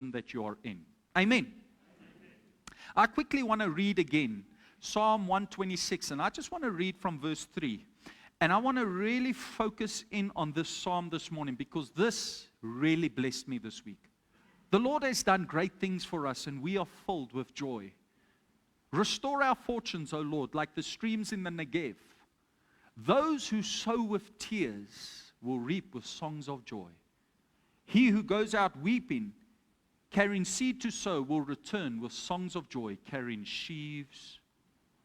that you are in. Amen. I quickly want to read again Psalm 126, and I just want to read from verse 3. And I want to really focus in on this psalm this morning because this really blessed me this week. The Lord has done great things for us, and we are filled with joy. Restore our fortunes, O Lord, like the streams in the Negev. Those who sow with tears will reap with songs of joy. He who goes out weeping, carrying seed to sow, will return with songs of joy, carrying sheaves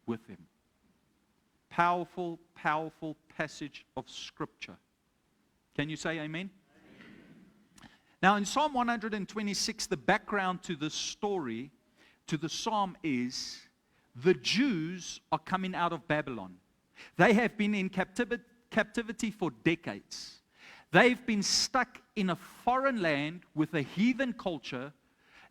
with him. Powerful, powerful passage of Scripture. Can you say amen? Now in Psalm 126, the background to the story, to the psalm is, the Jews are coming out of Babylon. They have been in captivity for decades. They've been stuck in a foreign land with a heathen culture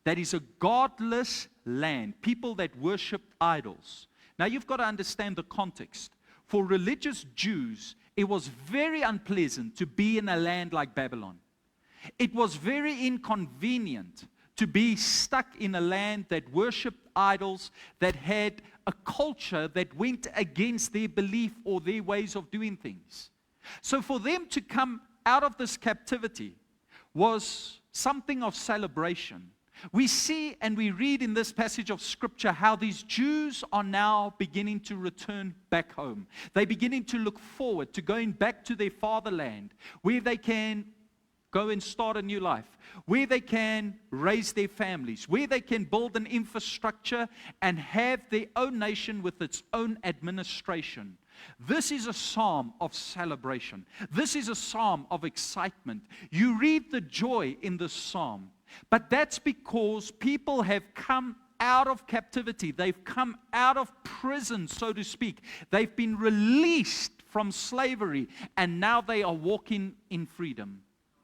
that is a godless land, people that worship idols. Now you've got to understand the context. For religious Jews, it was very unpleasant to be in a land like Babylon. It was very inconvenient to be stuck in a land that worshiped idols, that had a culture that went against their belief or their ways of doing things. So for them to come out of this captivity was something of celebration. We see and we read in this passage of Scripture how these Jews are now beginning to return back home. They're beginning to look forward to going back to their fatherland, where they can go and start a new life, where they can raise their families, where they can build an infrastructure and have their own nation with its own administration. This is a psalm of celebration. This is a psalm of excitement. You read the joy in this psalm, but that's because people have come out of captivity. They've come out of prison, so to speak. They've been released from slavery, and now they are walking in freedom.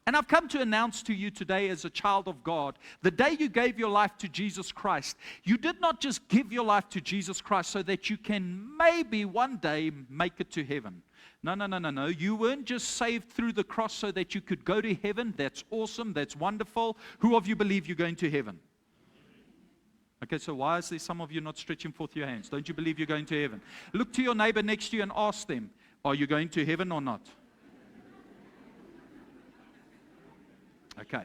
And I've come to announce to you today as a child of God, the day you gave your life to Jesus Christ, you did not just give your life to Jesus Christ so that you can maybe one day make it to heaven. No. You weren't just saved through the cross so that you could go to heaven. That's awesome. That's wonderful. Who of you believe you're going to heaven? Okay, so why is there some of you not stretching forth your hands? Don't you believe you're going to heaven? Look to your neighbor next to you and ask them, are you going to heaven or not? Okay.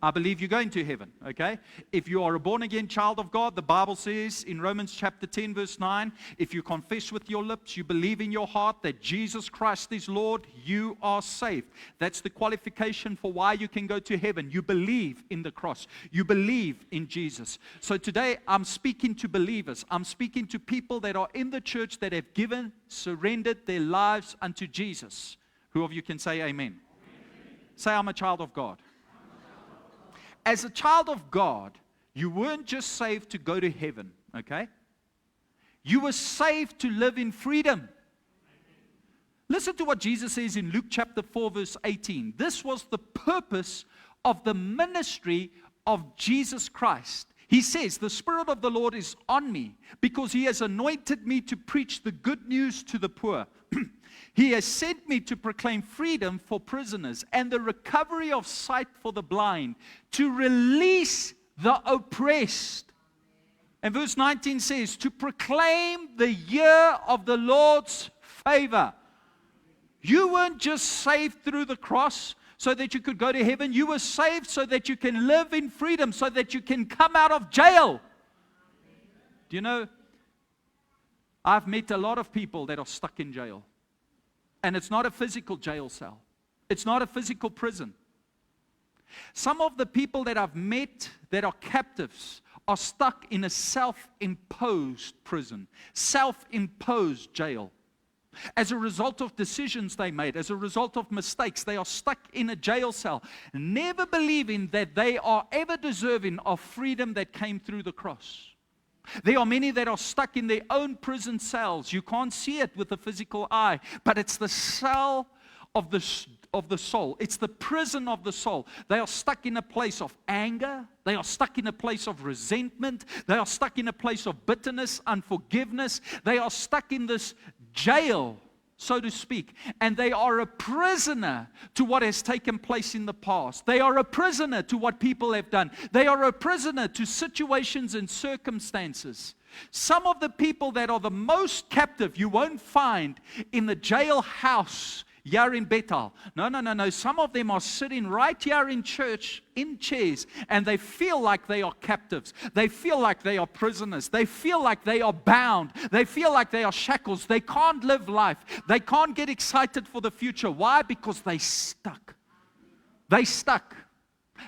I believe you're going to heaven, okay? If you are a born-again child of God, the Bible says in Romans chapter 10, verse 9, if you confess with your lips, you believe in your heart that Jesus Christ is Lord, you are saved. That's the qualification for why you can go to heaven. You believe in the cross. You believe in Jesus. So today, I'm speaking to believers. I'm speaking to people that are in the church that have surrendered their lives unto Jesus. Who of you can say amen? Say, I'm a child of God. As a child of God, you weren't just saved to go to heaven, okay? You were saved to live in freedom. Listen to what Jesus says in Luke chapter 4, verse 18. This was the purpose of the ministry of Jesus Christ. He says, the Spirit of the Lord is on me because He has anointed me to preach the good news to the poor. He has sent me to proclaim freedom for prisoners and the recovery of sight for the blind, to release the oppressed. And verse 19 says, to proclaim the year of the Lord's favor. You weren't just saved through the cross so that you could go to heaven. You were saved so that you can live in freedom, so that you can come out of jail. Do you know, I've met a lot of people that are stuck in jail. And it's not a physical jail cell. It's not a physical prison. Some of the people that I've met that are captives are stuck in a self-imposed prison, self-imposed jail. As a result of decisions they made, as a result of mistakes, they are stuck in a jail cell, never believing that they are ever deserving of freedom that came through the cross. There are many that are stuck in their own prison cells. You can't see it with the physical eye, but it's the cell of the soul. It's the prison of the soul. They are stuck in a place of anger. They are stuck in a place of resentment. They are stuck in a place of bitterness, unforgiveness. They are stuck in this jail so to speak, and they are a prisoner to what has taken place in the past. They are a prisoner to what people have done. They are a prisoner to situations and circumstances. Some of the people that are the most captive, you won't find in the jailhouse here in Bethel. No. Some of them are sitting right here in church in chairs, and they feel like they are captives. They feel like they are prisoners. They feel like they are bound. They feel like they are shackles. They can't live life. They can't get excited for the future. Why? Because they stuck. They stuck.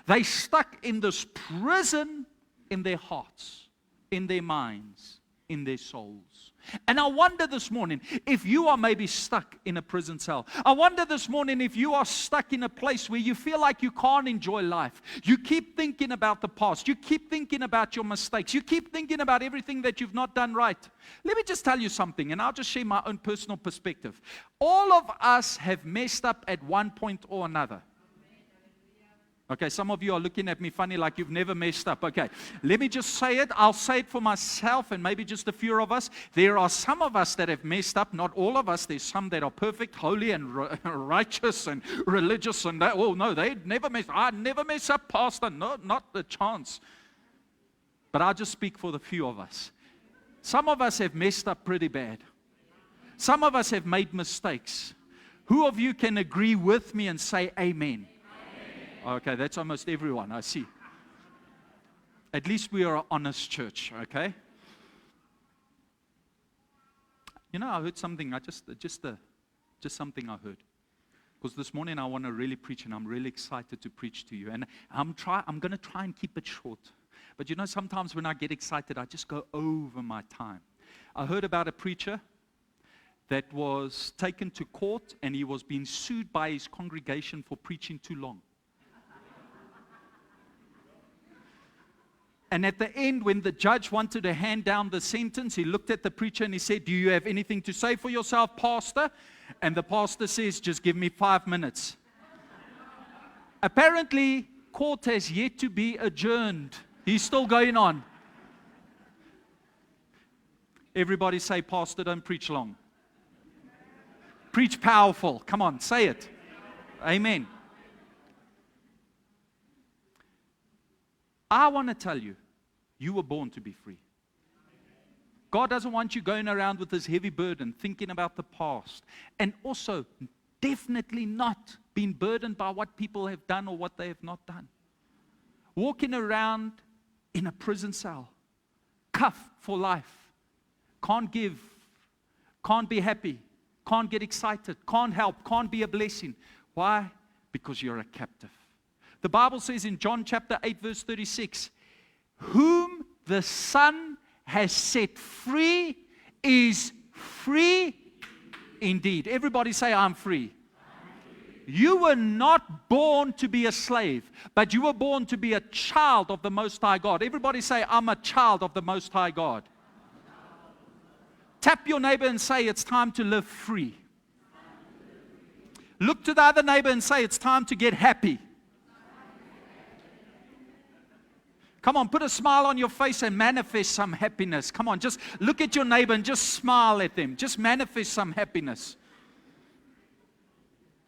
They stuck in this prison in their hearts, in their minds, in their souls. And I wonder this morning if you are maybe stuck in a prison cell. I wonder this morning if you are stuck in a place where you feel like you can't enjoy life. You keep thinking about the past. You keep thinking about your mistakes. You keep thinking about everything that you've not done right. Let me just tell you something, and I'll just share my own personal perspective. All of us have messed up at one point or another. Okay, some of you are looking at me funny like you've never messed up. Okay, let me just say it. I'll say it for myself and maybe just a few of us. There are some of us that have messed up, not all of us. There's some that are perfect, holy, and righteous and religious. And that. Oh, no, they never mess up. I never mess up, Pastor. No, not a chance. But I'll just speak for the few of us. Some of us have messed up pretty bad. Some of us have made mistakes. Who of you can agree with me and say amen? Okay, that's almost everyone, I see. At least we are an honest church, okay? You know, I heard something, just something I heard. Because this morning I want to really preach, and I'm really excited to preach to you. And I'm going to try and keep it short. But you know, sometimes when I get excited, I just go over my time. I heard about a preacher that was taken to court, and he was being sued by his congregation for preaching too long. And at the end, when the judge wanted to hand down the sentence, he looked at the preacher and he said, "Do you have anything to say for yourself, Pastor?" And the pastor says, "Just give me 5 minutes." Apparently, court has yet to be adjourned. He's still going on. Everybody say, "Pastor, don't preach long. Preach powerful." Come on, say it. Amen. I want to tell you, you were born to be free. God doesn't want you going around with this heavy burden, thinking about the past, and also definitely not being burdened by what people have done or what they have not done. Walking around in a prison cell, cuffed for life, can't give, can't be happy, can't get excited, can't help, can't be a blessing. Why? Because you're a captive. The Bible says in John chapter 8 verse 36, whom the Son has set free is free indeed. Everybody say, I'm free. You were not born to be a slave, but you were born to be a child of the Most High God. Everybody say, I'm a child of the Most High God. Tap your neighbor and say, it's time to live free. Look to the other neighbor and say, it's time to get happy. Come on, put a smile on your face and manifest some happiness. Come on, just look at your neighbor and just smile at them. Just manifest some happiness.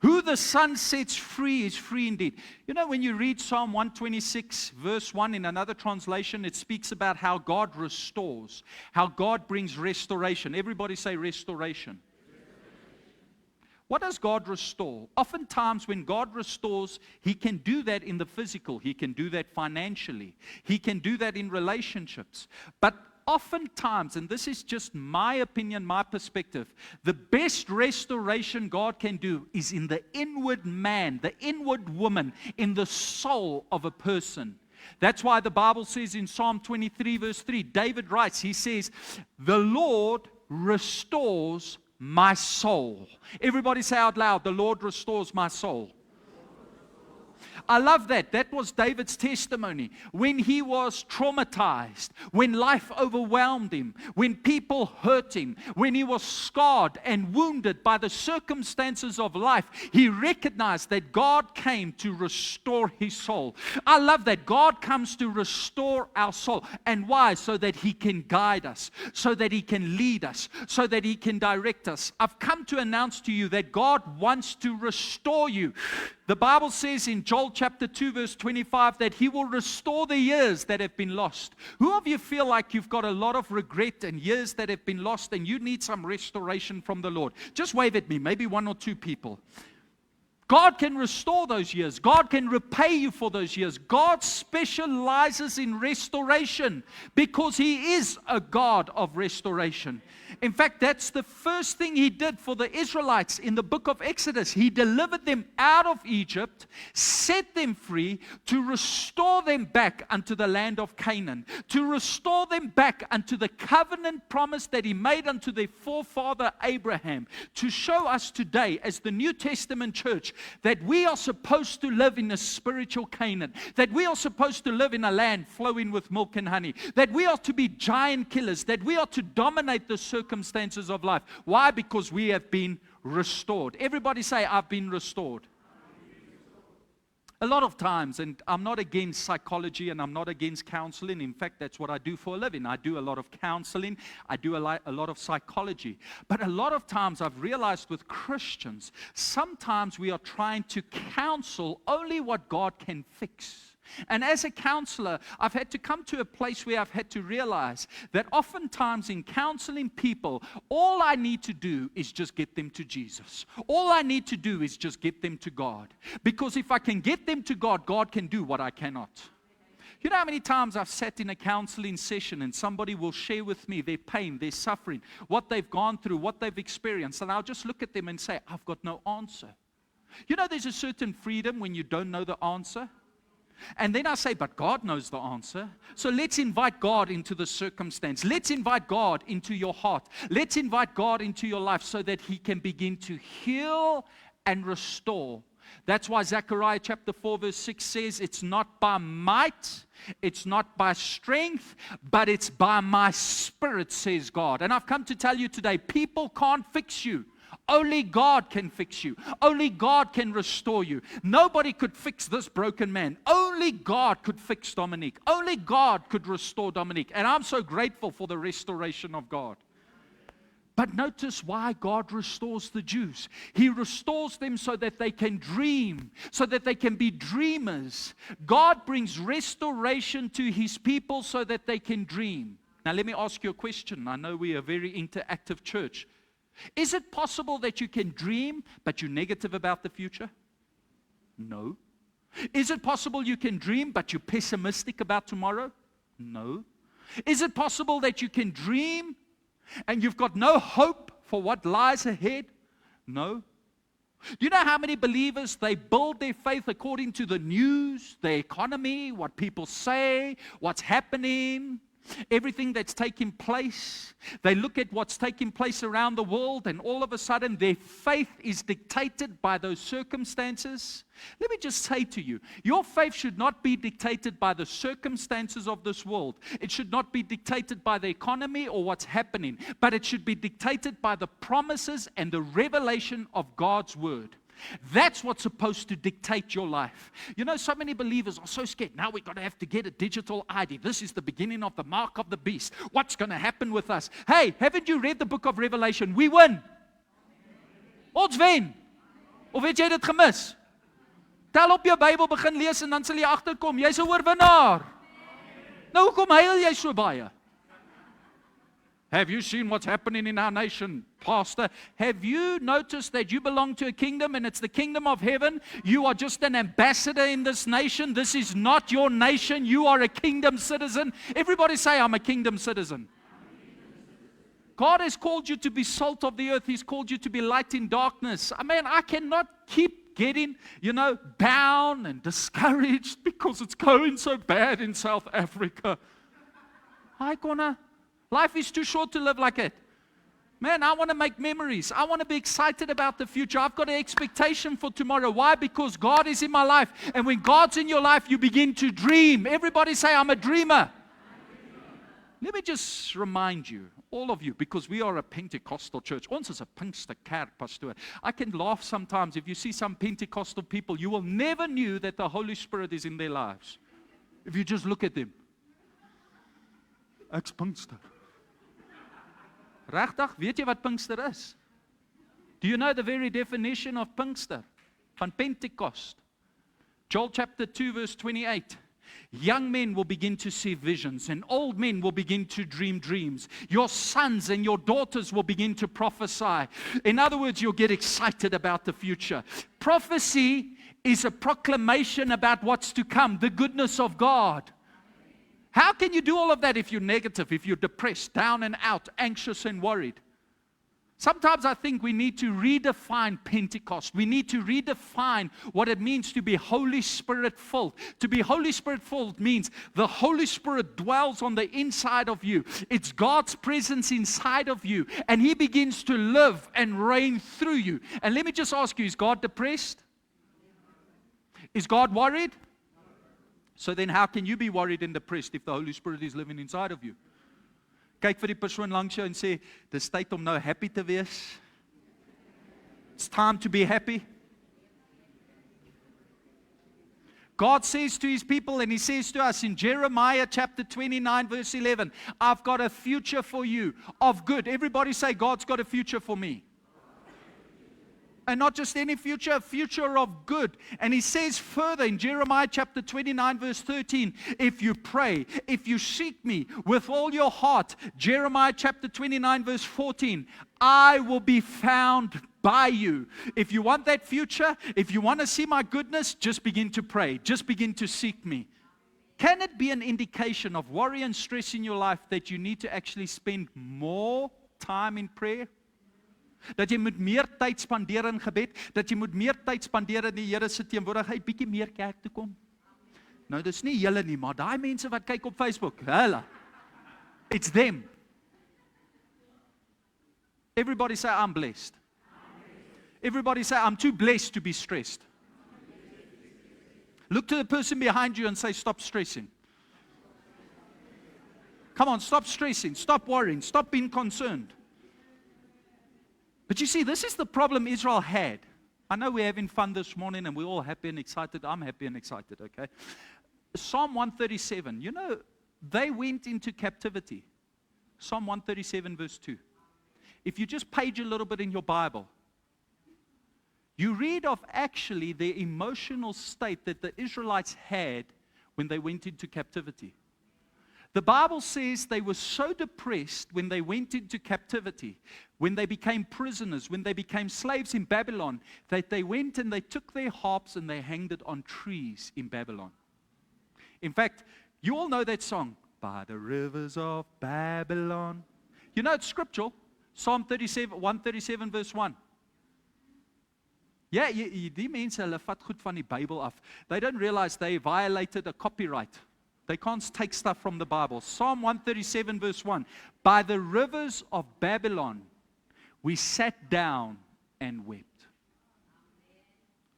Who the Son sets free is free indeed. You know, when you read Psalm 126, verse 1 in another translation, it speaks about how God restores, how God brings restoration. Everybody say restoration. What does God restore? Oftentimes when God restores, He can do that in the physical. He can do that financially. He can do that in relationships. But oftentimes, and this is just my opinion, my perspective, the best restoration God can do is in the inward man, the inward woman, in the soul of a person. That's why the Bible says in Psalm 23 verse 3, David writes, he says, the Lord restores my soul. Everybody say out loud, the Lord restores my soul. I love that. That was David's testimony. When he was traumatized, when life overwhelmed him, when people hurt him, when he was scarred and wounded by the circumstances of life, he recognized that God came to restore his soul. I love that. God comes to restore our soul. And why? So that he can guide us, so that he can lead us, so that he can direct us. I've come to announce to you that God wants to restore you. The Bible says in Joel chapter 2 verse 25 that he will restore the years that have been lost. Who of you feel like you've got a lot of regret and years that have been lost and you need some restoration from the Lord? Just wave at me, maybe one or two people. God can restore those years. God can repay you for those years. God specializes in restoration because he is a God of restoration. In fact, that's the first thing he did for the Israelites in the book of Exodus. He delivered them out of Egypt, set them free to restore them back unto the land of Canaan, to restore them back unto the covenant promise that he made unto their forefather Abraham, to show us today as the New Testament church that we are supposed to live in a spiritual Canaan, that we are supposed to live in a land flowing with milk and honey, that we are to be giant killers, that we are to dominate the circumstances of life. Why? Because we have been restored. Everybody say, I've been restored. A lot of times, and I'm not against psychology and I'm not against counseling. In fact, that's what I do for a living. I do a lot of counseling. I do a lot of psychology. But a lot of times I've realized with Christians, sometimes we are trying to counsel only what God can fix. And as a counselor, I've had to come to a place where I've had to realize that oftentimes in counseling people, all I need to do is just get them to Jesus. All I need to do is just get them to God. Because if I can get them to God, God can do what I cannot. You know how many times I've sat in a counseling session and somebody will share with me their pain, their suffering, what they've gone through, what they've experienced, and I'll just look at them and say, I've got no answer. You know, there's a certain freedom when you don't know the answer. And then I say, but God knows the answer. So let's invite God into the circumstance. Let's invite God into your heart. Let's invite God into your life so that he can begin to heal and restore. That's why Zechariah chapter 4 verse 6 says, it's not by might, it's not by strength, but it's by my spirit, says God. And I've come to tell you today, people can't fix you. Only God can fix you. Only God can restore you. Nobody could fix this broken man. Only God could fix Dominique. Only God could restore Dominique. And I'm so grateful for the restoration of God. But notice why God restores the Jews. He restores them so that they can dream, so that they can be dreamers. God brings restoration to his people so that they can dream. Now let me ask you a question. I know we are a very interactive church. Is it possible that you can dream, but you're negative about the future? No. Is it possible you can dream, but you're pessimistic about tomorrow? No. Is it possible that you can dream, and you've got no hope for what lies ahead? No. Do you know how many believers, they build their faith according to the news, the economy, what people say, what's happening? Everything that's taking place, they look at what's taking place around the world, and all of a sudden their faith is dictated by those circumstances. Let me just say to you, your faith should not be dictated by the circumstances of this world. It should not be dictated by the economy or what's happening, but it should be dictated by the promises and the revelation of God's word. That's what's supposed to dictate your life. You know, so many believers are so scared. Now we've got to have to get a digital ID. This is the beginning of the mark of the beast. What's going to happen with us? Hey, haven't you read the book of Revelation? We win. Ons wen. Of het jy dit gemis? Tel op jou Bybel, begin lees en dan sal jy agterkom. Jy's 'n oorwinnaar. Nou hoekom huil jy so baie? Have you seen what's happening in our nation, Pastor? Have you noticed that you belong to a kingdom and it's the kingdom of heaven? You are just an ambassador in this nation. This is not your nation. You are a kingdom citizen. Everybody say, I'm a kingdom citizen. God has called you to be salt of the earth. He's called you to be light in darkness. I mean, I cannot keep getting, down and discouraged because it's going so bad in South Africa. Life is too short to live like it. Man, I want to make memories. I want to be excited about the future. I've got an expectation for tomorrow. Why? Because God is in my life. And when God's in your life, you begin to dream. Everybody say, I'm a dreamer. Let me just remind you, all of you, because we are a Pentecostal church. Ons is 'n Pinksterkerk, pastoor. I can laugh sometimes if you see some Pentecostal people. You will never knew that the Holy Spirit is in their lives. If you just look at them. Ek's Pinkster. Regtig, weet jy wat Pinkster is? Do you know the very definition of Pinkster? Van Pentecost. Joel chapter 2 verse 28. Young men will begin to see visions, and old men will begin to dream dreams. Your sons and your daughters will begin to prophesy. In other words, you'll get excited about the future. Prophecy is a proclamation about what's to come, the goodness of God. How can you do all of that if you're negative, if you're depressed, down and out, anxious and worried? Sometimes I think we need to redefine Pentecost. We need to redefine what it means to be Holy Spirit filled. To be Holy Spirit filled means the Holy Spirit dwells on the inside of you. It's God's presence inside of you. And He begins to live and reign through you. And let me just ask you, is God depressed? Is God worried? So then how can you be worried and depressed if the Holy Spirit is living inside of you? Kyk vir die persoon langs jou en sê, dis tyd om nou happy te wees. It's time to be happy. God says to His people, and He says to us in Jeremiah chapter 29 verse 11, I've got a future for you of good. Everybody say, God's got a future for me. And not just any future, a future of good. And He says further in Jeremiah chapter 29 verse 13, if you pray, if you seek me with all your heart, Jeremiah chapter 29 verse 14, I will be found by you. If you want that future, if you want to see my goodness, just begin to pray. Just begin to seek me. Can it be an indication of worry and stress in your life that you need to actually spend more time in prayer? Dat jy moet meer tyd spandeer in gebed, dat jy moet meer tyd spandeer in die Here se teenwoordigheid, bietjie meer kerk toe kom. Nou dis nie julle nie, maar daai mense wat kyk op Facebook, hulle. It's them. Everybody say I'm blessed. Everybody say I'm too blessed to be stressed. Look to the person behind you and say stop stressing. Come on, stop stressing, stop worrying, stop being concerned. But you see, this is the problem Israel had. I know we're having fun this morning and we're all happy and excited. I'm happy and excited, okay? Psalm 137, you know, they went into captivity. Psalm 137 verse 2. If you just page a little bit in your Bible, you read of actually the emotional state that the Israelites had when they went into captivity. The Bible says they were so depressed when they went into captivity, when they became prisoners, when they became slaves in Babylon, that they went and they took their harps and they hanged it on trees in Babylon. In fact, you all know that song, By the Rivers of Babylon. You know it's scriptural, Psalm 137 verse 1. Yeah, die mense, hulle vat goed van die Bybel af. They don't realize they violated a copyright. They can't take stuff from the Bible. Psalm 137 verse 1. By the rivers of Babylon, we sat down and wept.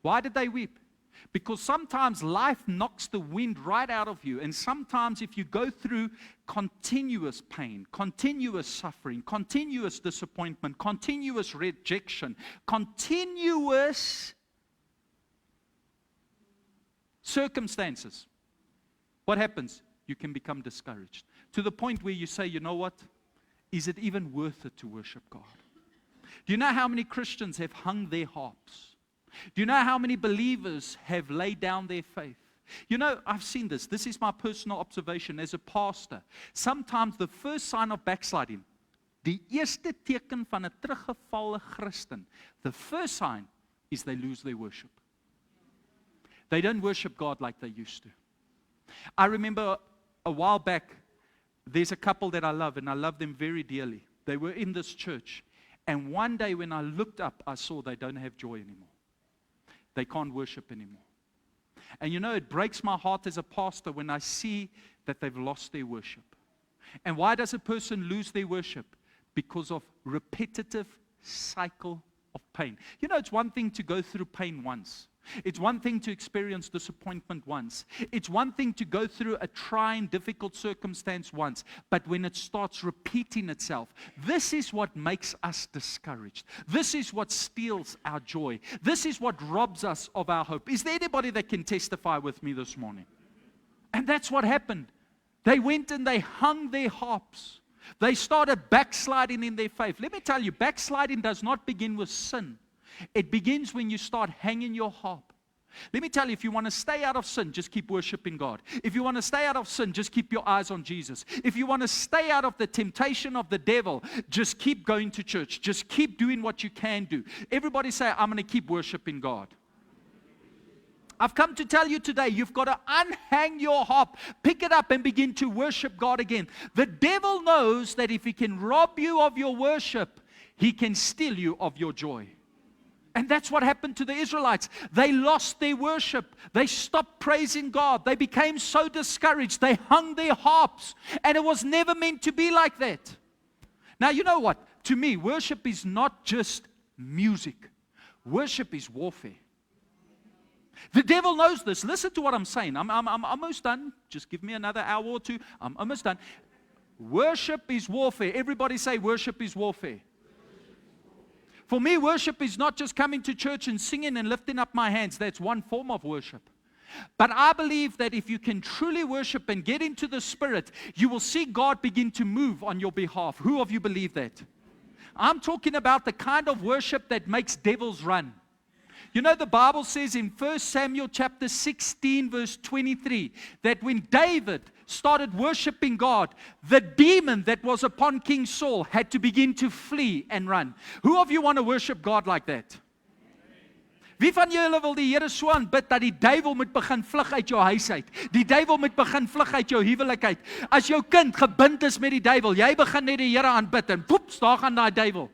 Why did they weep? Because sometimes life knocks the wind right out of you. And sometimes if you go through continuous pain, continuous suffering, continuous disappointment, continuous rejection, continuous circumstances, what happens? You can become discouraged. To the point where you say, you know what? Is it even worth it to worship God? Do you know how many Christians have hung their harps? Do you know how many believers have laid down their faith? You know, I've seen this. This is my personal observation as a pastor. Sometimes the first sign of backsliding, die eerste teken van 'n teruggevallen Christen, the first sign is they lose their worship. They don't worship God like they used to. I remember a while back, there's a couple that I love, and I love them very dearly. They were in this church, and one day when I looked up, I saw they don't have joy anymore. They can't worship anymore. And you know, it breaks my heart as a pastor when I see that they've lost their worship. And why does a person lose their worship? because of repetitive cycle of pain. You know, it's one thing to go through pain once. It's one thing to experience disappointment once. It's one thing to go through a trying, difficult circumstance once. But when it starts repeating itself, this is what makes us discouraged. This is what steals our joy. This is what robs us of our hope. Is there anybody that can testify with me this morning? And that's what happened. They went and they hung their harps. They started backsliding in their faith. Let me tell you, backsliding does not begin with sin. It begins when you start hanging your harp. Let me tell you, if you want to stay out of sin, just keep worshiping God. If you want to stay out of sin, just keep your eyes on Jesus. If you want to stay out of the temptation of the devil, just keep going to church. Just keep doing what you can do. Everybody say, I'm going to keep worshiping God. I've come to tell you today, you've got to unhang your harp, pick it up and begin to worship God again. The devil knows that if he can rob you of your worship, he can steal you of your joy. And that's what happened to the Israelites. They lost their worship. They stopped praising God. They became so discouraged. They hung their harps. And it was never meant to be like that. Now, you know what? To me, worship is not just music. Worship is warfare. The devil knows this. Listen to what I'm saying. I'm almost done. Just give me another hour or two. I'm almost done. Worship is warfare. Everybody say worship is warfare. For me, worship is not just coming to church and singing and lifting up my hands. That's one form of worship. But I believe that if you can truly worship and get into the Spirit, you will see God begin to move on your behalf. Who of you believe that? I'm talking about the kind of worship that makes devils run. You know, the Bible says in 1 Samuel chapter 16, verse 23, that when David started worshiping God, the demon that was upon King Saul had to begin to flee and run. Who of you want to worship God like that? Wie van julle wil die Here so aanbid dat die duiwel moet begin vlug uit jou huis uit? Die duiwel moet begin vlug uit jou huwelik uit. As jou kind gebind is met die duiwel, jy begin net die Here aanbid en poeps, daar gaan daai duiwel.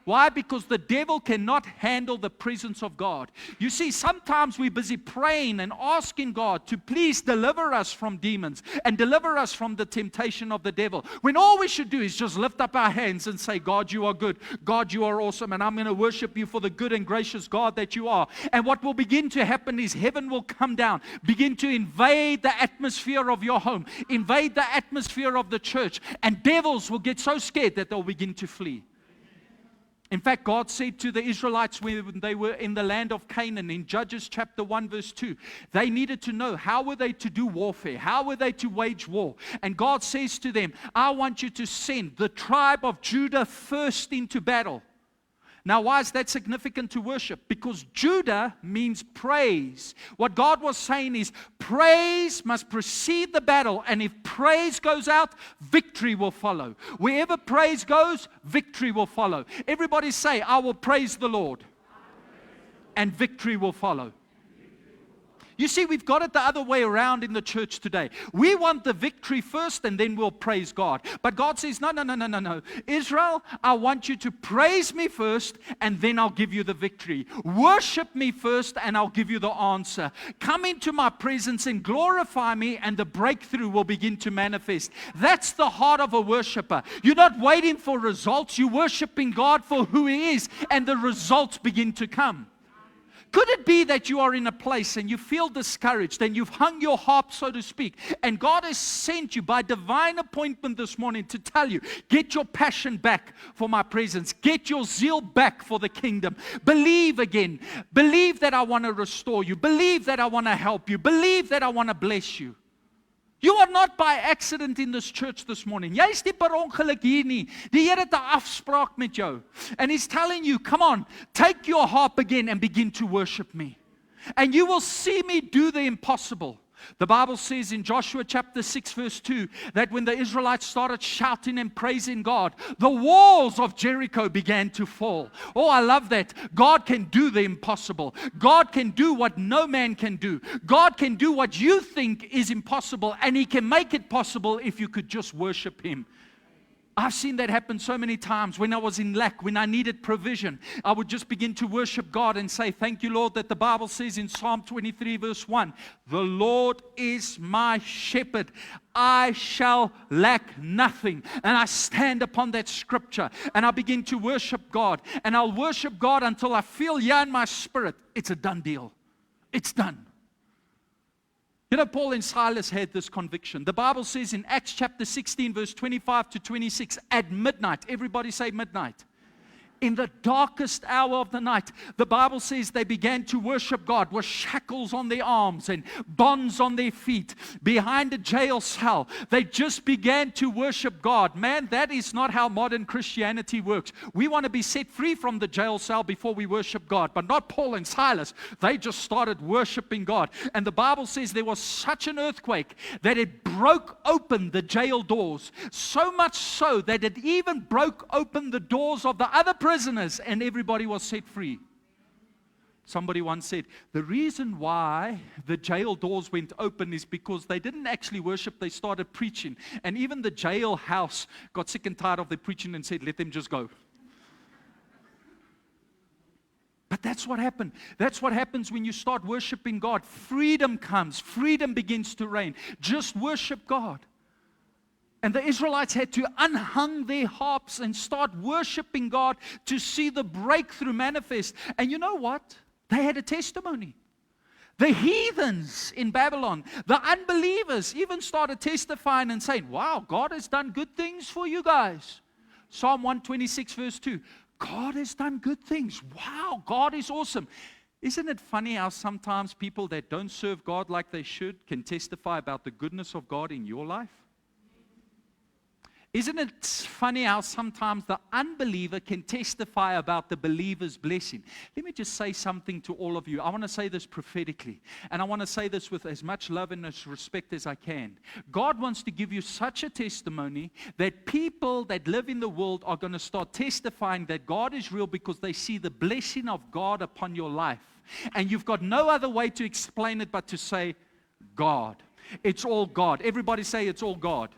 Why? Because the devil cannot handle the presence of God. You see, sometimes we're busy praying and asking God to please deliver us from demons and deliver us from the temptation of the devil, when all we should do is just lift up our hands and say, God, you are good. God, you are awesome. And I'm going to worship you for the good and gracious God that you are. And what will begin to happen is heaven will come down, begin to invade the atmosphere of your home, invade the atmosphere of the church, and devils will get so scared that they'll begin to flee. In fact, God said to the Israelites when they were in the land of Canaan, in Judges chapter 1 verse 2, they needed to know how were they to do warfare, how were they to wage war. And God says to them, I want you to send the tribe of Judah first into battle. Now, why is that significant to worship? Because Judah means praise. What God was saying is praise must precede the battle. And if praise goes out, victory will follow. Wherever praise goes, victory will follow. Everybody say, I will praise the Lord. And victory will follow. You see, we've got it the other way around in the church today. We want the victory first and then we'll praise God. But God says, no. Israel, I want you to praise me first and then I'll give you the victory. Worship me first and I'll give you the answer. Come into my presence and glorify me and the breakthrough will begin to manifest. That's the heart of a worshiper. You're not waiting for results. You're worshiping God for who He is and the results begin to come. Could it be that you are in a place and you feel discouraged and you've hung your harp, so to speak, and God has sent you by divine appointment this morning to tell you, get your passion back for my presence. Get your zeal back for the kingdom. Believe again. Believe that I want to restore you. Believe that I want to help you. Believe that I want to bless you. You are not by accident in this church this morning. Jy is nie per ongeluk hier nie. Die Here het 'n afspraak met jou. And He's telling you, come on, take your harp again and begin to worship me. And you will see me do the impossible. The Bible says in Joshua chapter 6 verse 2 that when the Israelites started shouting and praising God, the walls of Jericho began to fall. Oh, I love that. God can do the impossible. God can do what no man can do. God can do what you think is impossible, and He can make it possible if you could just worship Him. I've seen that happen so many times. When I was in lack, when I needed provision, I would just begin to worship God and say, thank you, Lord, that the Bible says in Psalm 23, verse 1, the Lord is my shepherd. I shall lack nothing. And I stand upon that scripture and I begin to worship God. And I'll worship God until I feel in my spirit, it's a done deal. It's done. You know, Paul and Silas had this conviction. The Bible says in Acts chapter 16, verse 25 to 26, at midnight, everybody say midnight. In the darkest hour of the night, the Bible says they began to worship God with shackles on their arms and bonds on their feet behind a jail cell. They just began to worship God. Man, that is not how modern Christianity works. We want to be set free from the jail cell before we worship God, but not Paul and Silas. They just started worshiping God. And the Bible says there was such an earthquake that it broke open the jail doors, so much so that it even broke open the doors of the other prisoners, and everybody was set free. Somebody once said, the reason why the jail doors went open is because they didn't actually worship, they started preaching. And even the jail house got sick and tired of the preaching and said, let them just go. But that's what happened. That's what happens when you start worshiping God. Freedom comes. Freedom begins to reign. Just worship God. And the Israelites had to unhung their harps and start worshiping God to see the breakthrough manifest. And you know what? They had a testimony. The heathens in Babylon, the unbelievers, even started testifying and saying, wow, God has done good things for you guys. Psalm 126 verse 2. God has done good things. Wow, God is awesome. Isn't it funny how sometimes people that don't serve God like they should can testify about the goodness of God in your life? Isn't it funny how sometimes the unbeliever can testify about the believer's blessing? Let me just say something to all of you. I want to say this prophetically, and I want to say this with as much love and as respect as I can. God wants to give you such a testimony that people that live in the world are going to start testifying that God is real because they see the blessing of God upon your life. And you've got no other way to explain it but to say, God. It's all God. Everybody say it's all God.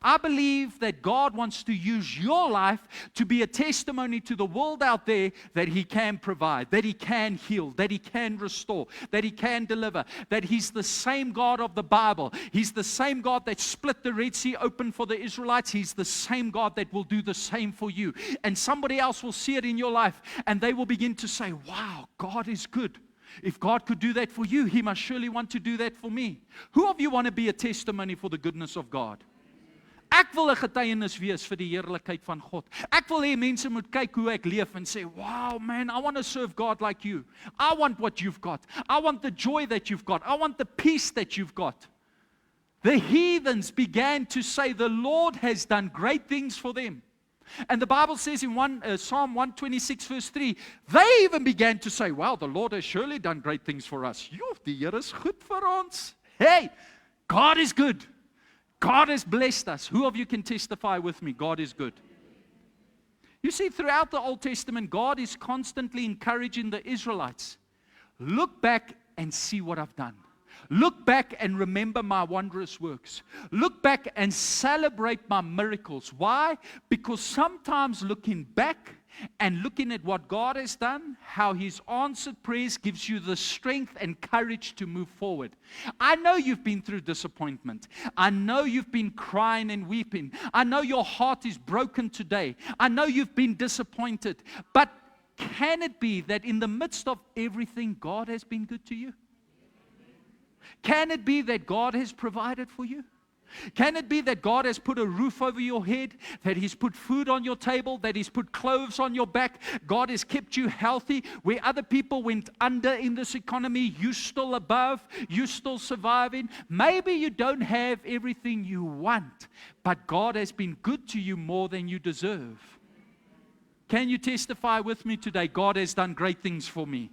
I believe that God wants to use your life to be a testimony to the world out there that He can provide, that He can heal, that He can restore, that He can deliver, that He's the same God of the Bible. He's the same God that split the Red Sea open for the Israelites. He's the same God that will do the same for you. And somebody else will see it in your life and they will begin to say, wow, God is good. If God could do that for you, He must surely want to do that for me. Who of you want to be a testimony for the goodness of God? Ek wil 'n getuienis wees vir die heerlikheid van God. Ek wil hê mense moet kyk hoe ek leef en sê, wow man, I want to serve God like you. I want what you've got. I want the joy that you've got. I want the peace that you've got. The heathens began to say the Lord has done great things for them. And the Bible says in Psalm 126 verse 3, they even began to say, wow, the Lord has surely done great things for us. Joh, die Here is goed vir ons. Hey, God is good. God has blessed us. Who of you can testify with me? God is good. You see, throughout the Old Testament, God is constantly encouraging the Israelites. Look back and see what I've done. Look back and remember my wondrous works. Look back and celebrate my miracles. Why? Because sometimes looking back and looking at what God has done, how His answered prayers gives you the strength and courage to move forward. I know you've been through disappointment. I know you've been crying and weeping. I know your heart is broken today. I know you've been disappointed. But can it be that in the midst of everything, God has been good to you? Can it be that God has provided for you? Can it be that God has put a roof over your head, that He's put food on your table, that He's put clothes on your back? God has kept you healthy. Where other people went under in this economy, you're still above, you're still surviving. Maybe you don't have everything you want, but God has been good to you more than you deserve. Can you testify with me today? God has done great things for me.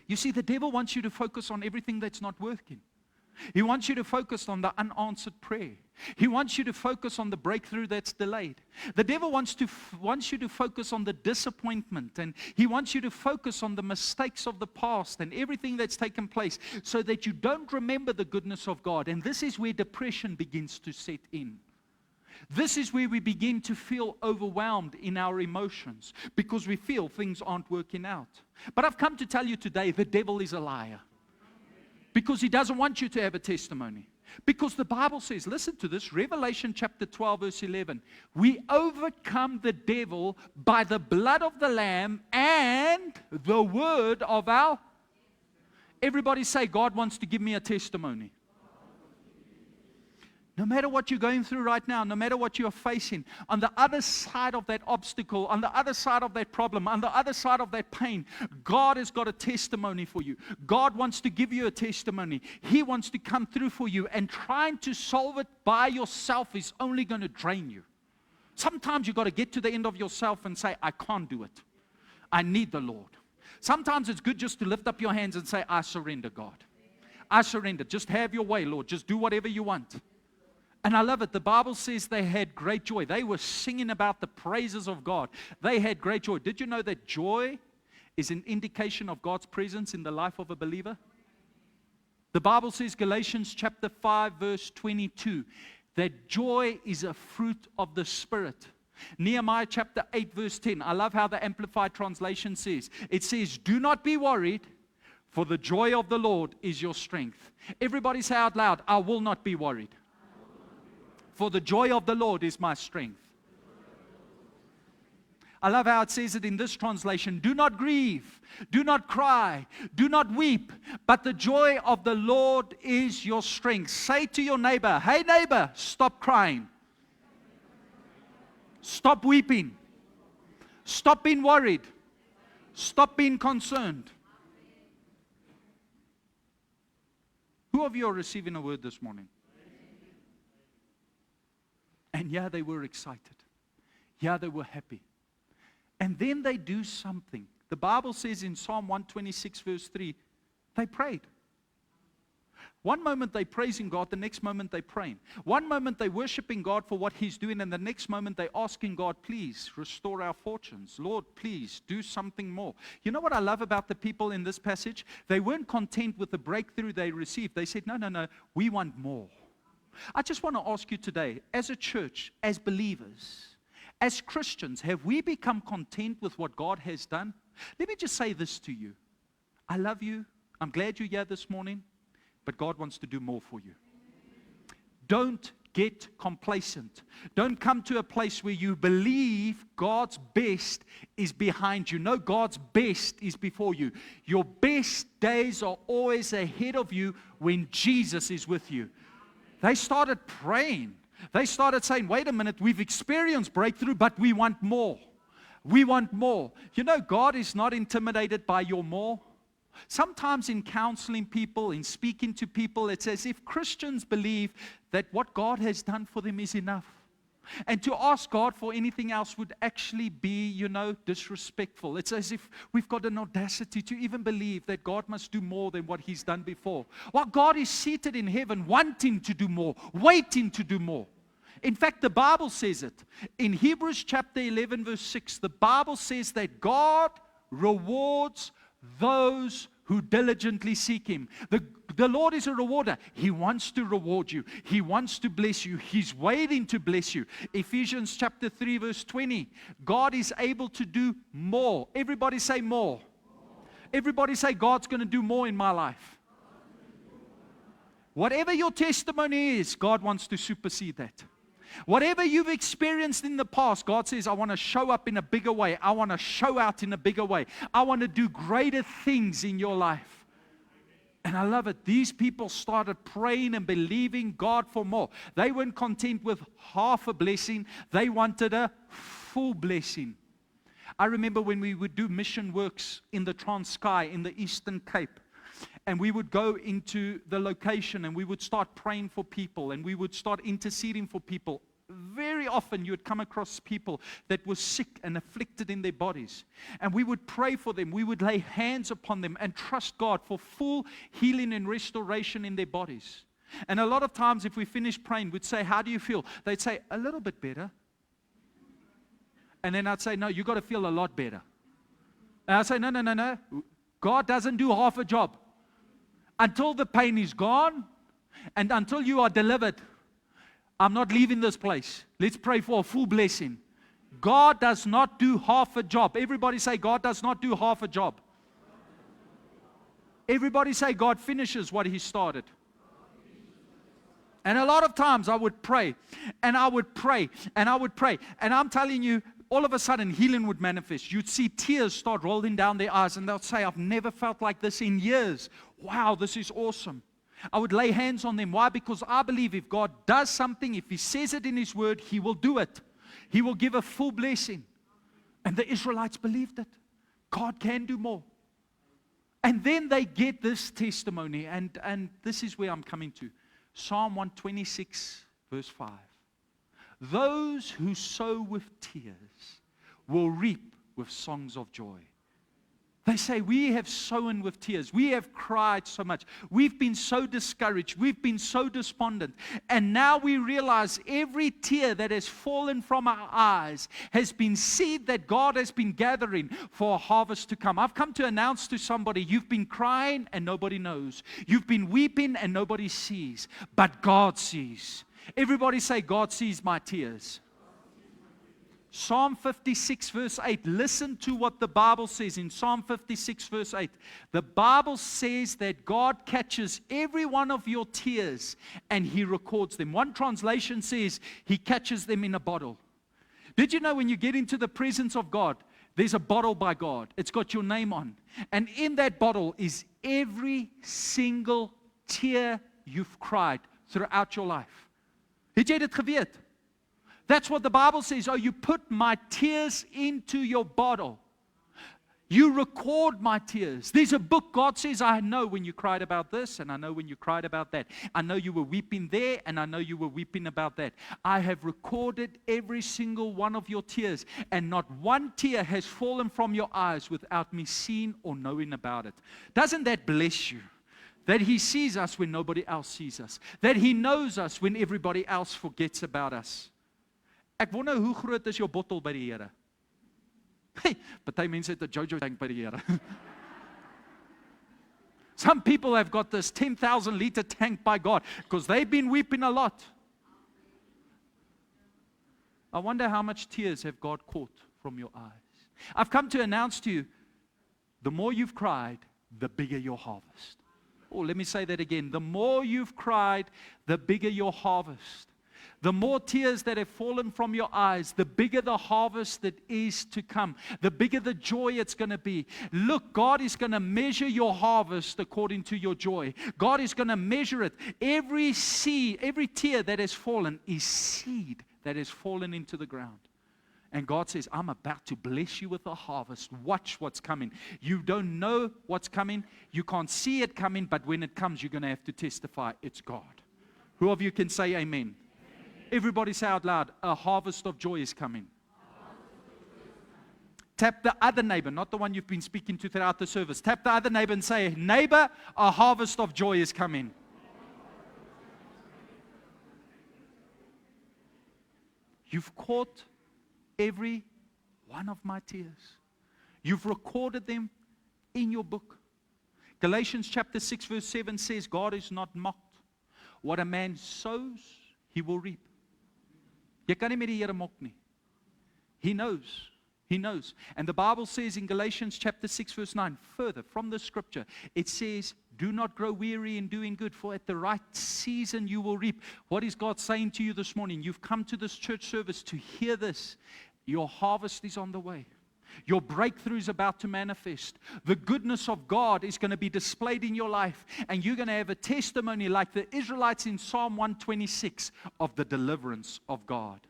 You see, the devil wants you to focus on everything that's not working. He wants you to focus on the unanswered prayer. He wants you to focus on the breakthrough that's delayed. The devil wants you to focus on the disappointment, and he wants you to focus on the mistakes of the past and everything that's taken place so that you don't remember the goodness of God. And this is where depression begins to set in. This is where we begin to feel overwhelmed in our emotions because we feel things aren't working out. But I've come to tell you today, the devil is a liar. Because he doesn't want you to have a testimony. Because the Bible says, listen to this, Revelation chapter 12 verse 11. We overcome the devil by the blood of the Lamb and the word of our... Everybody say, God wants to give me a testimony. No matter what you're going through right now, no matter what you're facing, on the other side of that obstacle, on the other side of that problem, on the other side of that pain, God has got a testimony for you. God wants to give you a testimony. He wants to come through for you, and trying to solve it by yourself is only going to drain you. Sometimes you've got to get to the end of yourself and say, I can't do it. I need the Lord. Sometimes it's good just to lift up your hands and say, I surrender, God. I surrender. Just have your way, Lord. Just do whatever you want. And I love it. The Bible says they had great joy. They were singing about the praises of God. They had great joy. Did you know that joy is an indication of God's presence in the life of a believer? The Bible says, Galatians chapter 5 verse 22, that joy is a fruit of the Spirit. Nehemiah chapter 8 verse 10. I love how the Amplified Translation says. It says, do not be worried, for the joy of the Lord is your strength. Everybody say out loud, I will not be worried. For the joy of the Lord is my strength. I love how it says it in this translation. Do not grieve, do not cry, do not weep, but the joy of the Lord is your strength. Say to your neighbor, hey neighbor, stop crying. Stop weeping. Stop being worried. Stop being concerned. Who of you are receiving a word this morning? And yeah, they were excited. Yeah, they were happy. And then they do something. The Bible says in Psalm 126 verse 3, they prayed. One moment they're praising God, the next moment they're praying. One moment they're worshiping God for what He's doing, and the next moment they're asking God, please restore our fortunes. Lord, please do something more. You know what I love about the people in this passage? They weren't content with the breakthrough they received. They said, no, we want more. I just want to ask you today, as a church, as believers, as Christians, have we become content with what God has done? Let me just say this to you. I love you. I'm glad you're here this morning, but God wants to do more for you. Don't get complacent. Don't come to a place where you believe God's best is behind you. No, God's best is before you. Your best days are always ahead of you when Jesus is with you. They started praying. They started saying, wait a minute, we've experienced breakthrough, but we want more. We want more. You know, God is not intimidated by your more. Sometimes in counseling people, in speaking to people, it's as if Christians believe that what God has done for them is enough. And to ask God for anything else would actually be, disrespectful. It's as if we've got an audacity to even believe that God must do more than what He's done before. While God is seated in heaven, wanting to do more, waiting to do more. In fact, the Bible says it. In Hebrews chapter 11 verse 6, the Bible says that God rewards those who diligently seek Him. The Lord is a rewarder. He wants to reward you. He wants to bless you. He's waiting to bless you. Ephesians chapter 3 verse 20. God is able to do more. Everybody say more. Everybody say, God's going to do more in my life. Whatever your testimony is, God wants to supersede that. Whatever you've experienced in the past, God says, I want to show up in a bigger way. I want to show out in a bigger way. I want to do greater things in your life. And I love it. These people started praying and believing God for more. They weren't content with half a blessing. They wanted a full blessing. I remember when we would do mission works in the Transkei, in the Eastern Cape. And we would go into the location and we would start praying for people and we would start interceding for people. Very often you would come across people that were sick and afflicted in their bodies. And we would pray for them. We would lay hands upon them and trust God for full healing and restoration in their bodies. And a lot of times if we finish praying, we'd say, how do you feel? They'd say, a little bit better. And then I'd say, no, you've got to feel a lot better. And I'd say, no. God doesn't do half a job. Until the pain is gone and until you are delivered, I'm not leaving this place. Let's pray for a full blessing. God does not do half a job. Everybody say, God does not do half a job. Everybody say, God finishes what He started. And a lot of times I would pray, and I would pray, and I would pray. And I'm telling you, all of a sudden healing would manifest. You'd see tears start rolling down their eyes, and they'll say, I've never felt like this in years. Wow, this is awesome. I would lay hands on them. Why? Because I believe if God does something, if He says it in His word, He will do it. He will give a full blessing. And the Israelites believed it. God can do more. And then they get this testimony, and this is where I'm coming to. Psalm 126, verse 5. Those who sow with tears will reap with songs of joy. They say, we have sown with tears. We have cried so much. We've been so discouraged. We've been so despondent. And now we realize every tear that has fallen from our eyes has been seed that God has been gathering for a harvest to come. I've come to announce to somebody, you've been crying and nobody knows. You've been weeping and nobody sees. But God sees. Everybody say, God sees my tears. Psalm 56 verse 8. Listen to what the Bible says in Psalm 56 verse 8. The Bible says that God catches every one of your tears and He records them. One translation says He catches them in a bottle. Did you know when you get into the presence of God, there's a bottle by God. It's got your name on. And in that bottle is every single tear you've cried throughout your life. Het jy dit geweet? That's what the Bible says. Oh, you put my tears into your bottle. You record my tears. There's a book. God says, I know when you cried about this, and I know when you cried about that. I know you were weeping there, and I know you were weeping about that. I have recorded every single one of your tears, and not one tear has fallen from your eyes without me seeing or knowing about it. Doesn't that bless you? That He sees us when nobody else sees us. That He knows us when everybody else forgets about us. Ek wonder hoe groot is jou bottel by die Here? Hey, party mense het 'n Jojo tank by die Here. Some people have got this 10,000 liter tank by God because they've been weeping a lot. I wonder how much tears have God caught from your eyes. I've come to announce to you, the more you've cried, the bigger your harvest. Oh, let me say that again. The more you've cried, the bigger your harvest. The more tears that have fallen from your eyes, the bigger the harvest that is to come. The bigger the joy it's going to be. Look, God is going to measure your harvest according to your joy. God is going to measure it. Every seed, every tear that has fallen is seed that has fallen into the ground. And God says, I'm about to bless you with a harvest. Watch what's coming. You don't know what's coming. You can't see it coming, but when it comes, you're going to have to testify it's God. Who of you can say amen? Everybody say out loud, a harvest of joy is coming. Tap the other neighbor, not the one you've been speaking to throughout the service. Tap the other neighbor and say, neighbor, a harvest of joy is coming. You've caught every one of my tears. You've recorded them in your book. Galatians chapter 6 verse 7 says, God is not mocked. What a man sows, he will reap. Jy kan nie met die Here mok nie. He knows. He knows. And the Bible says in Galatians chapter 6 verse 9, further from the scripture, it says, do not grow weary in doing good, for at the right season you will reap. What is God saying to you this morning? You've come to this church service to hear this. Your harvest is on the way. Your breakthrough is about to manifest. The goodness of God is going to be displayed in your life. And you're going to have a testimony like the Israelites in Psalm 126 of the deliverance of God.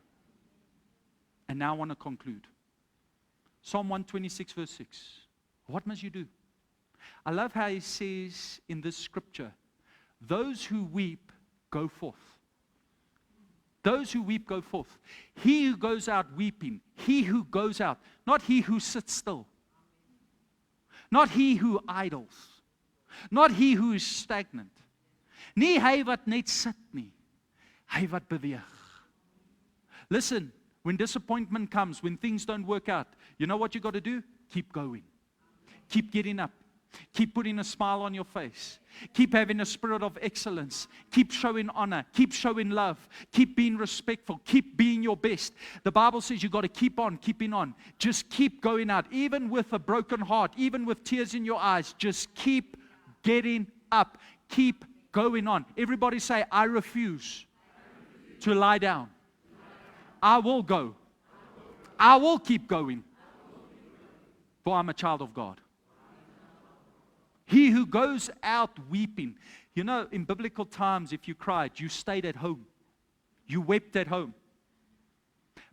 And now I want to conclude. Psalm 126 verse 6. What must you do? I love how he says in this scripture, those who weep go forth. Those who weep go forth. He who goes out weeping, he who goes out, not he who sits still, not he who idles, not he who is stagnant. Nie hy wat net sit nie, hy wat beweeg. Listen, when disappointment comes, when things don't work out, you know what you got to do? Keep going. Keep getting up. Keep putting a smile on your face. Keep having a spirit of excellence. Keep showing honor. Keep showing love. Keep being respectful. Keep being your best. The Bible says you've got to keep on keeping on. Just keep going out. Even with a broken heart, even with tears in your eyes, just keep getting up. Keep going on. Everybody say, I refuse to lie down. I will go. I will keep going. For I'm a child of God. He who goes out weeping. You know, in biblical times, if you cried, you stayed at home. You wept at home.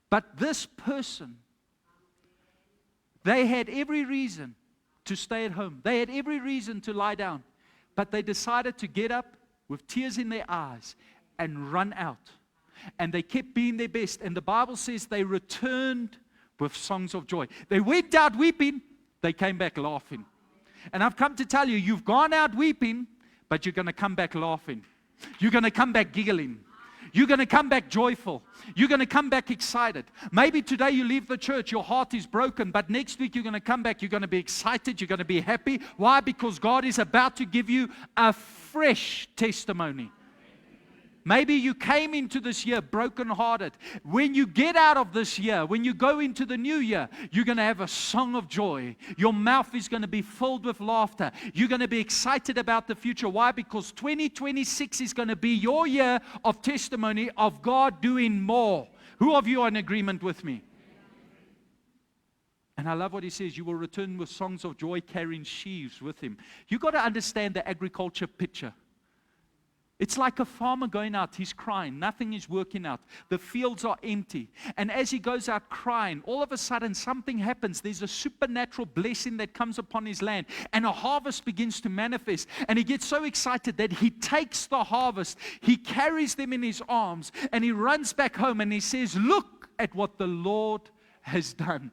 But this person, they had every reason to stay at home. They had every reason to lie down. But they decided to get up with tears in their eyes and run out. And they kept being their best. And the Bible says they returned with songs of joy. They went out weeping. They came back laughing. And I've come to tell you, you've gone out weeping, but you're going to come back laughing. You're going to come back giggling. You're going to come back joyful. You're going to come back excited. Maybe today you leave the church, your heart is broken, but next week you're going to come back, you're going to be excited, you're going to be happy. Why? Because God is about to give you a fresh testimony. Maybe you came into this year brokenhearted. When you get out of this year, when you go into the new year, you're going to have a song of joy. Your mouth is going to be filled with laughter. You're going to be excited about the future. Why? Because 2026 is going to be your year of testimony of God doing more. Who of you are in agreement with me? And I love what he says, you will return with songs of joy carrying sheaves with him. You've got to understand the agriculture picture. It's like a farmer going out, he's crying, nothing is working out. The fields are empty. And as he goes out crying, all of a sudden something happens. There's a supernatural blessing that comes upon his land. And a harvest begins to manifest. And he gets so excited that he takes the harvest, he carries them in his arms, and he runs back home and he says, look at what the Lord has done.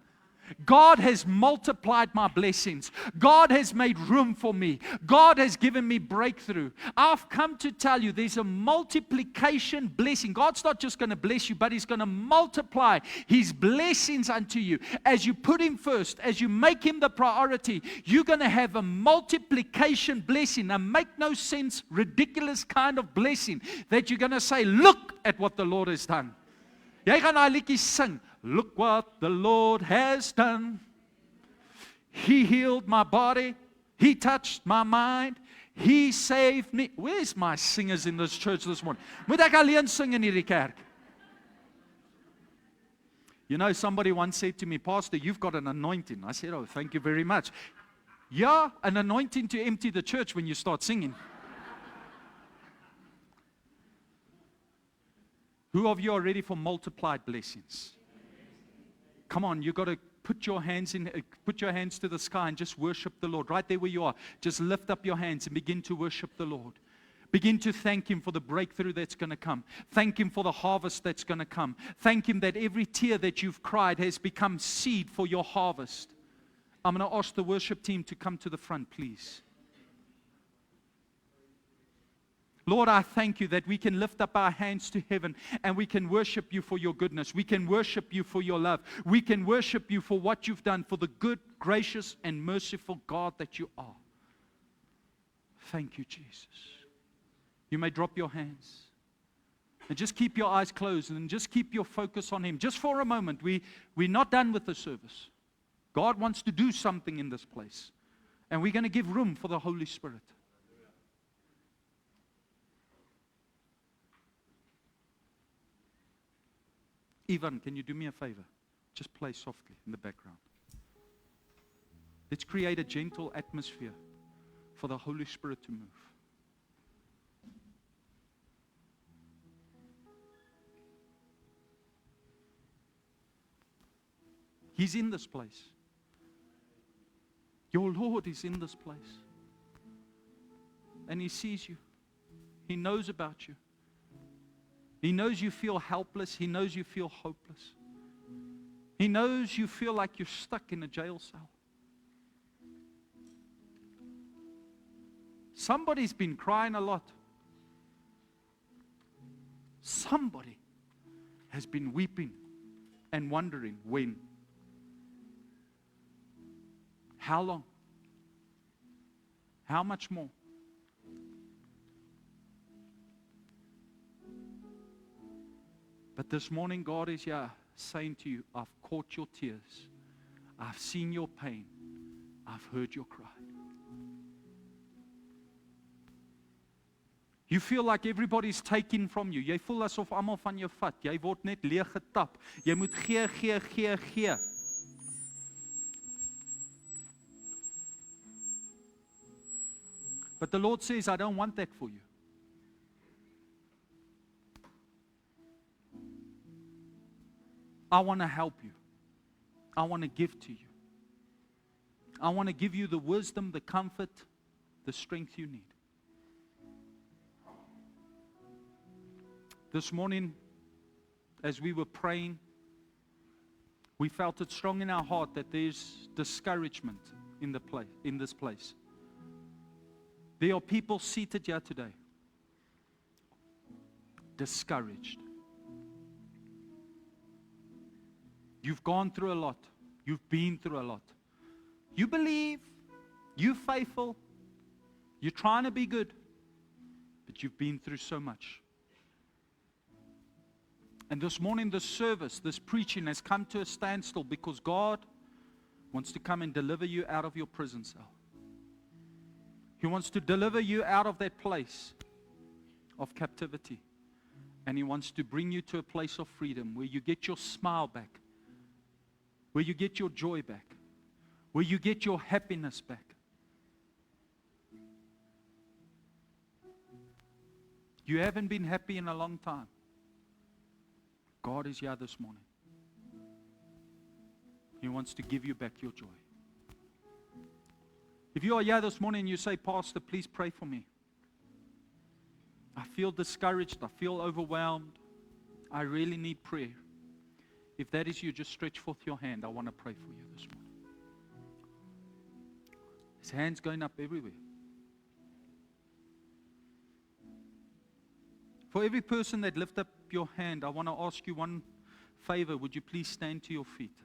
God has multiplied my blessings. God has made room for me. God has given me breakthrough. I've come to tell you there's a multiplication blessing. God's not just going to bless you, but He's going to multiply His blessings unto you. As you put Him first, as you make Him the priority, you're going to have a multiplication blessing. A make no sense, ridiculous kind of blessing that you're going to say, look at what the Lord has done. Jy gaan daai liedjie sing. Look what the Lord has done. He healed my body. He touched my mind. He saved me. Where's my singers in this church this morning? Moet ek alleen sing in hierdie kerk? You know, somebody once said to me, Pastor, you've got an anointing. I said, oh, thank you very much. Yeah, an anointing to empty the church when you start singing. Who of you are ready for multiplied blessings? Come on, you've got to put your hands to the sky and just worship the Lord. Right there where you are, just lift up your hands and begin to worship the Lord. Begin to thank Him for the breakthrough that's going to come. Thank Him for the harvest that's going to come. Thank Him that every tear that you've cried has become seed for your harvest. I'm going to ask the worship team to come to the front, please. Lord, I thank you that we can lift up our hands to heaven and we can worship you for your goodness. We can worship you for your love. We can worship you for what you've done, for the good, gracious, and merciful God that you are. Thank you, Jesus. You may drop your hands and just keep your eyes closed and just keep your focus on Him. Just for a moment, we're not done with the service. God wants to do something in this place, and we're going to give room for the Holy Spirit. Ivan, can you do me a favor? Just play softly in the background. Let's create a gentle atmosphere for the Holy Spirit to move. He's in this place. Your Lord is in this place. And He sees you. He knows about you. He knows you feel helpless. He knows you feel hopeless. He knows you feel like you're stuck in a jail cell. Somebody's been crying a lot. Somebody has been weeping and wondering when. How long? How much more? But this morning, God is here saying to you, I've caught your tears. I've seen your pain. I've heard your cry. You feel like everybody's taking from you. Jy voel asof almal van jou vat. Jy word net leeg getap. Jy moet gee. But the Lord says, I don't want that for you. I want to help you. I want to give to you. I want to give you the wisdom, the comfort, the strength you need. This morning, as we were praying, we felt it strong in our heart that there's discouragement in this place. There are people seated here today, discouraged. You've gone through a lot. You've been through a lot. You believe, you're faithful, you're trying to be good, but you've been through so much. And this morning, this service, this preaching has come to a standstill because God wants to come and deliver you out of your prison cell. He wants to deliver you out of that place of captivity. And He wants to bring you to a place of freedom where you get your smile back, where you get your joy back, where you get your happiness back. You haven't been happy in a long time. God is here this morning. He wants to give you back your joy. If you are here this morning and you say, Pastor, please pray for me. I feel discouraged. I feel overwhelmed. I really need prayer. If that is you, just stretch forth your hand. I want to pray for you this morning. His hand's going up everywhere. For every person that lift up your hand, I want to ask you one favor. Would you please stand to your feet?